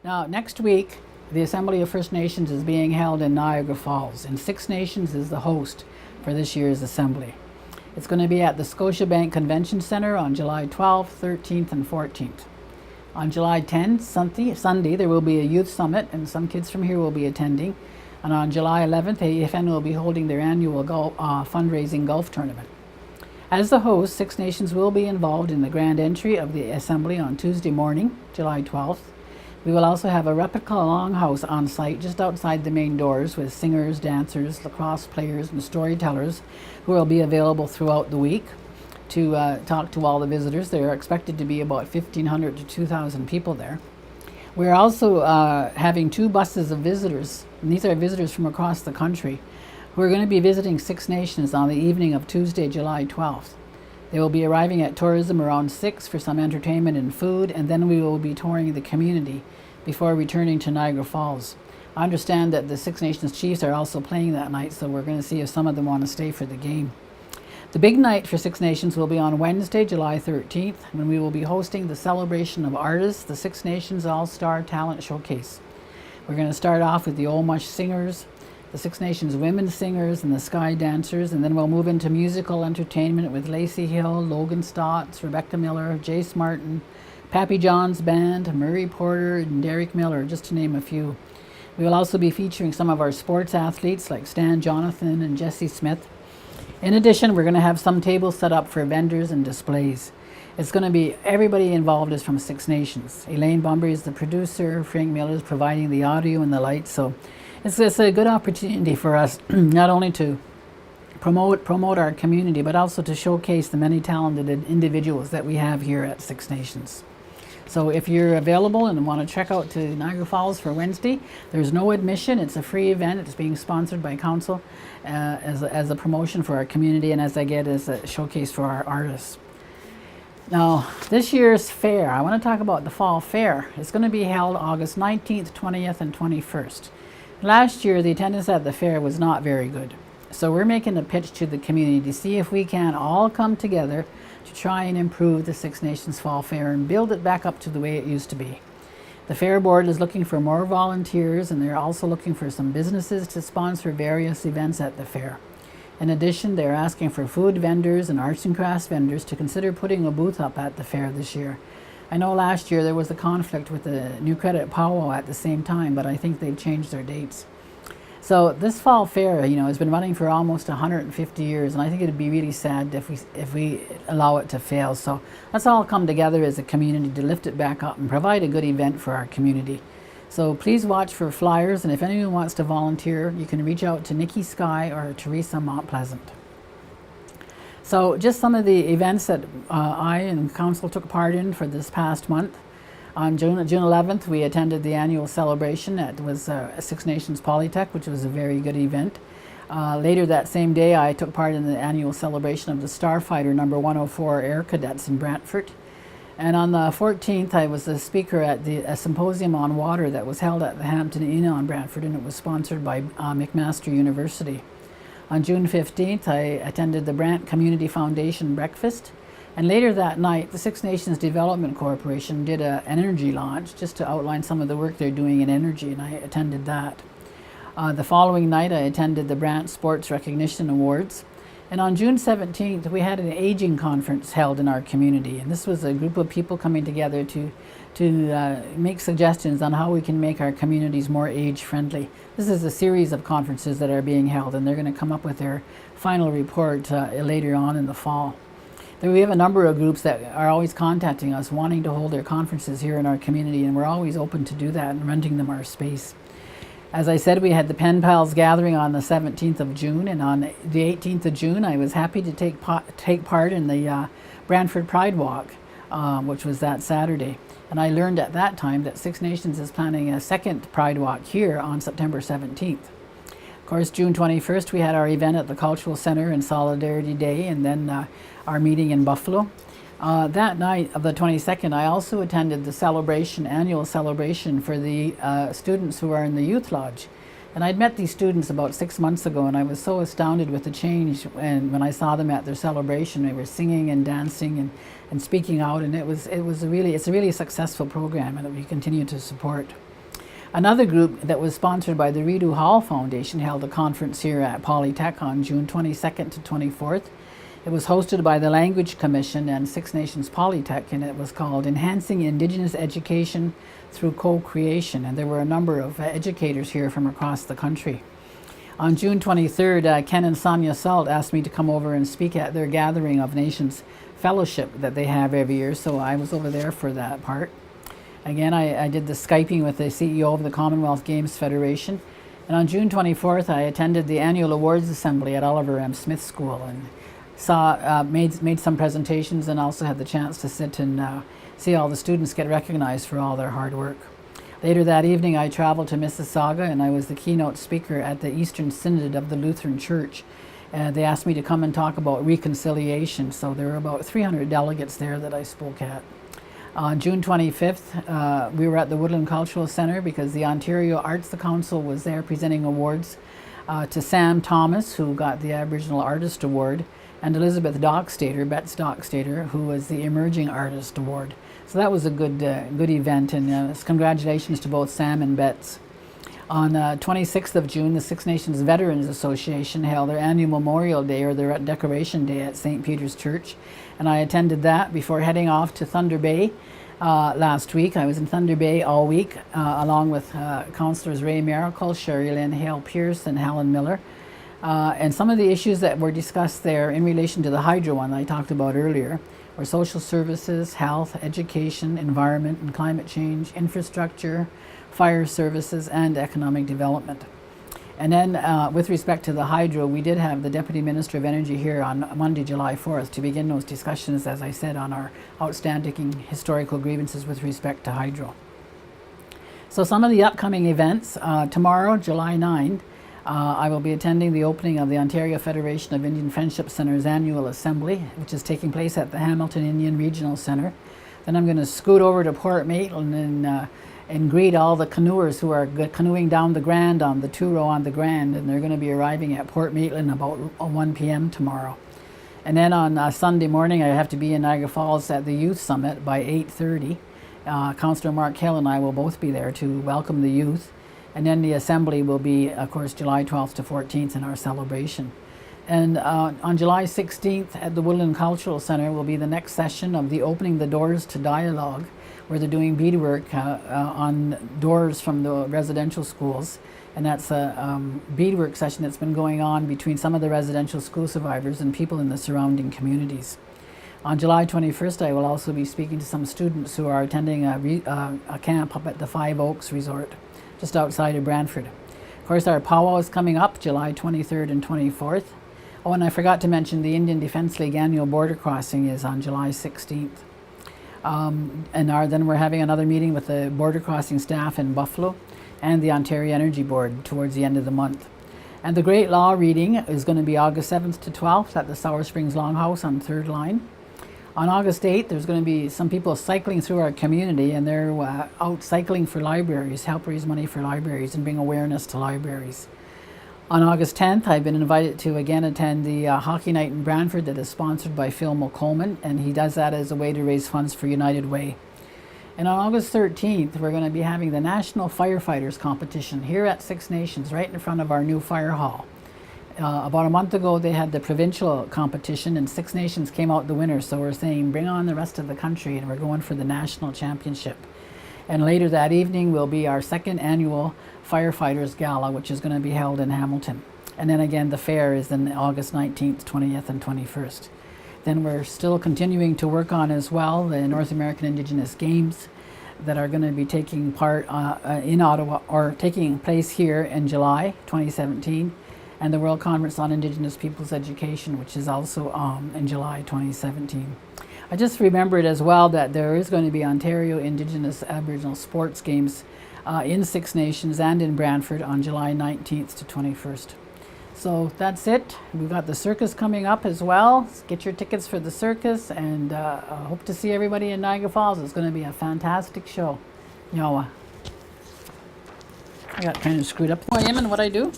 Now, next week, the Assembly of First Nations is being held in Niagara Falls, and Six Nations is the host for this year's Assembly. It's going to be at the Scotiabank Convention Centre on July 12th, 13th, and 14th. On July 10th, Sunday, there will be a youth summit, and some kids from here will be attending. And on July 11th, AFN will be holding their annual fundraising golf tournament. As the host, Six Nations will be involved in the grand entry of the Assembly on Tuesday morning, July 12th. We will also have a replica longhouse on site just outside the main doors with singers, dancers, lacrosse players, and storytellers who will be available throughout the week to talk to all the visitors. There are expected to be about 1,500 to 2,000 people there. We're also having 2 buses of visitors, and these are visitors from across the country, who are going to be visiting Six Nations on the evening of Tuesday, July 12th. They will be arriving at tourism around 6 for some entertainment and food, and then we will be touring the community before returning to Niagara Falls. I understand that the Six Nations Chiefs are also playing that night, so we're going to see if some of them want to stay for the game. The big night for Six Nations will be on Wednesday, July 13th, when we will be hosting the celebration of artists, the Six Nations All-Star Talent Showcase. We're going to start off with the Olmush Singers, the Six Nations Women Singers, and the Sky Dancers, and then we'll move into musical entertainment with Lacey Hill, Logan Stotts, Rebecca Miller, Jace Martin, Pappy John's Band, Murray Porter, and Derek Miller, just to name a few. We will also be featuring some of our sports athletes like Stan Jonathan and Jesse Smith. In addition, we're going to have some tables set up for vendors and displays. It's going to be, everybody involved is from Six Nations. Elaine Bunbury is the producer, Frank Miller is providing the audio and the lights, so it's a good opportunity for us not only to promote our community, but also to showcase the many talented individuals that we have here at Six Nations. So if you're available and want to check out to Niagara Falls for Wednesday, there's no admission. It's a free event. It's being sponsored by Council as a promotion for our community, and as a showcase for our artists. Now, this year's fair, I want to talk about the Fall Fair. It's going to be held August 19th, 20th, and 21st. Last year, the attendance at the fair was not very good. So we're making a pitch to the community to see if we can all come together to try and improve the Six Nations Fall Fair and build it back up to the way it used to be. The Fair Board is looking for more volunteers, and they're also looking for some businesses to sponsor various events at the fair. In addition, they're asking for food vendors and arts and crafts vendors to consider putting a booth up at the fair this year. I know last year there was a conflict with the New Credit Powwow at the same time, but I think they've changed their dates. So this Fall Fair, has been running for almost 150 years, and I think it'd be really sad if we allow it to fail. So let's all come together as a community to lift it back up and provide a good event for our community. So please watch for flyers, and if anyone wants to volunteer, you can reach out to Nikki Sky or Teresa Montpleasant. So just some of the events that I and Council took part in for this past month. On June 11th, we attended the annual celebration. It was Six Nations Polytech, which was a very good event. Later that same day, I took part in the annual celebration of the Starfighter number 104 Air Cadets in Brantford. And on the 14th, I was a speaker at a symposium on water that was held at the Hampton Inn on Brantford, and it was sponsored by McMaster University. On June 15th, I attended the Brant Community Foundation breakfast. And later that night, the Six Nations Development Corporation did an energy launch just to outline some of the work they're doing in energy, and I attended that. The following night, I attended the Brant Sports Recognition Awards. And on June 17th, we had an aging conference held in our community. And this was a group of people coming together to make suggestions on how we can make our communities more age-friendly. This is a series of conferences that are being held, and they're going to come up with their final report later on in the fall. We have a number of groups that are always contacting us, wanting to hold their conferences here in our community, and we're always open to do that and renting them our space. As I said, we had the Pen Pals gathering on the 17th of June, and on the 18th of June, I was happy to take part in the Brantford Pride Walk, which was that Saturday. And I learned at that time that Six Nations is planning a second Pride Walk here on September 17th. Of course, June 21st, we had our event at the Cultural Center and Solidarity Day, and then our meeting in Buffalo. That night of the 22nd, I also attended the annual celebration for the students who are in the Youth Lodge. And I'd met these students about 6 months ago, and I was so astounded with the change. And when I saw them at their celebration, they were singing and dancing and speaking out, and it's a really successful program, and that we continue to support. Another group that was sponsored by the Rideau Hall Foundation held a conference here at Polytech on June 22nd to 24th. It was hosted by the Language Commission and Six Nations Polytech, and it was called Enhancing Indigenous Education Through Co-Creation, and there were a number of educators here from across the country. On June 23rd, Ken and Sonia Salt asked me to come over and speak at their Gathering of Nations fellowship that they have every year, so I was over there for that part. Again, I did the Skyping with the CEO of the Commonwealth Games Federation, and on June 24th I attended the annual awards assembly at Oliver M. Smith School and made some presentations, and also had the chance to sit and see all the students get recognized for all their hard work. Later that evening I traveled to Mississauga, and I was the keynote speaker at the Eastern Synod of the Lutheran Church. They asked me to come and talk about reconciliation, so there were about 300 delegates there that I spoke at. On June 25th, we were at the Woodland Cultural Centre because the Ontario Arts Council was there presenting awards to Sam Thomas, who got the Aboriginal Artist Award, and Elizabeth Dockstader, Betts Dockstader, who was the Emerging Artist Award. So that was a good event, and congratulations to both Sam and Betts. On 26th of June, the Six Nations Veterans Association held their annual Memorial Day, or their Decoration Day, at St. Peter's Church, and I attended that before heading off to Thunder Bay last week. I was in Thunder Bay all week, along with Councillors Ray Miracle, Sherry Lynn Hale Pierce, and Helen Miller. And some of the issues that were discussed there in relation to the hydro one I talked about earlier were social services, health, education, environment and climate change, infrastructure, fire services, and economic development. And then with respect to the hydro, we did have the Deputy Minister of Energy here on Monday, July 4th to begin those discussions, as I said, on our outstanding historical grievances with respect to hydro. So some of the upcoming events, tomorrow, July 9th, I will be attending the opening of the Ontario Federation of Indian Friendship Centre's annual assembly, which is taking place at the Hamilton Indian Regional Centre. Then I'm going to scoot over to Port Maitland and greet all the canoers who are canoeing down the Grand on the Two Row on the Grand, and they're going to be arriving at Port Maitland about 1 p.m. tomorrow. And then on Sunday morning, I have to be in Niagara Falls at the Youth Summit by 8:30. Councillor Mark Hill and I will both be there to welcome the youth. And then the assembly will be, of course, July 12th to 14th in our celebration. And on July 16th at the Woodland Cultural Centre will be the next session of the Opening the Doors to Dialogue, where they're doing beadwork on doors from the residential schools. And that's a beadwork session that's been going on between some of the residential school survivors and people in the surrounding communities. On July 21st, I will also be speaking to some students who are attending a camp up at the Five Oaks Resort, just outside of Brantford. Of course, our powwow is coming up July 23rd and 24th. Oh, and I forgot to mention the Indian Defence League annual border crossing is on July 16th. Then we're having another meeting with the border crossing staff in Buffalo and the Ontario Energy Board towards the end of the month. And the Great Law reading is going to be August 7th to 12th at the Sour Springs Longhouse on 3rd Line. On August 8th, there's going to be some people cycling through our community, and they're out cycling for libraries, help raise money for libraries and bring awareness to libraries. On August 10th, I've been invited to again attend the hockey night in Brantford that is sponsored by Phil Mulcoman, and he does that as a way to raise funds for United Way. And on August 13th, we're going to be having the National Firefighters Competition here at Six Nations, right in front of our new fire hall. About a month ago, they had the provincial competition, and Six Nations came out the winner. So we're saying, bring on the rest of the country, and we're going for the national championship. And later that evening will be our second annual Firefighters Gala, which is going to be held in Hamilton. And then again, the fair is in August 19th, 20th, and 21st. Then we're still continuing to work on as well the North American Indigenous Games that are going to be taking part in Ottawa, or taking place here in July 2017. And the World Conference on Indigenous Peoples Education, which is also in July 2017. I just remembered as well that there is going to be Ontario Indigenous Aboriginal Sports Games in Six Nations and in Brantford on July 19th to 21st. So that's it. We've got the circus coming up as well. Get your tickets for the circus, and I hope to see everybody in Niagara Falls. It's going to be a fantastic show. Yawa. I got kind of screwed up who I am and what I do.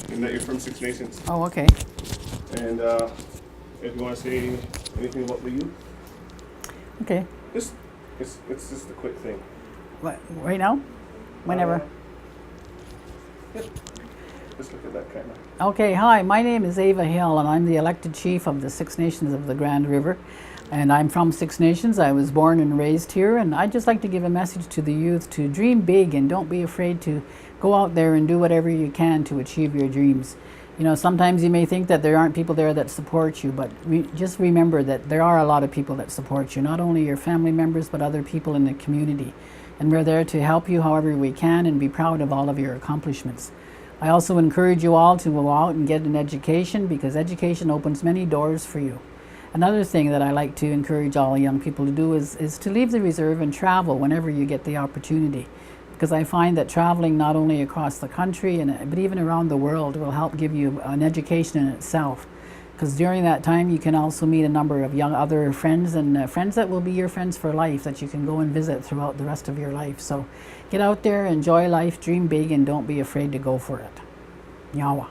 And that you're from Six Nations. Oh, okay. And if you want to say anything about the youth, Okay. it's just a quick thing. What, right now? Whenever. Just look at that camera. Okay, hi, my name is Ava Hill, and I'm the elected chief of the Six Nations of the Grand River. And I'm from Six Nations. I was born and raised here, and I'd just like to give a message to the youth to dream big and don't be afraid to go out there and do whatever you can to achieve your dreams. You know, sometimes you may think that there aren't people there that support you, but just remember that there are a lot of people that support you, not only your family members, but other people in the community. And we're there to help you however we can and be proud of all of your accomplishments. I also encourage you all to go out and get an education, because education opens many doors for you. Another thing that I like to encourage all young people to do is to leave the reserve and travel whenever you get the opportunity. Because I find that traveling not only across the country, but even around the world will help give you an education in itself. Because during that time you can also meet a number of young other friends, and friends that will be your friends for life that you can go and visit throughout the rest of your life. So get out there, enjoy life, dream big, and don't be afraid to go for it. Nyawa.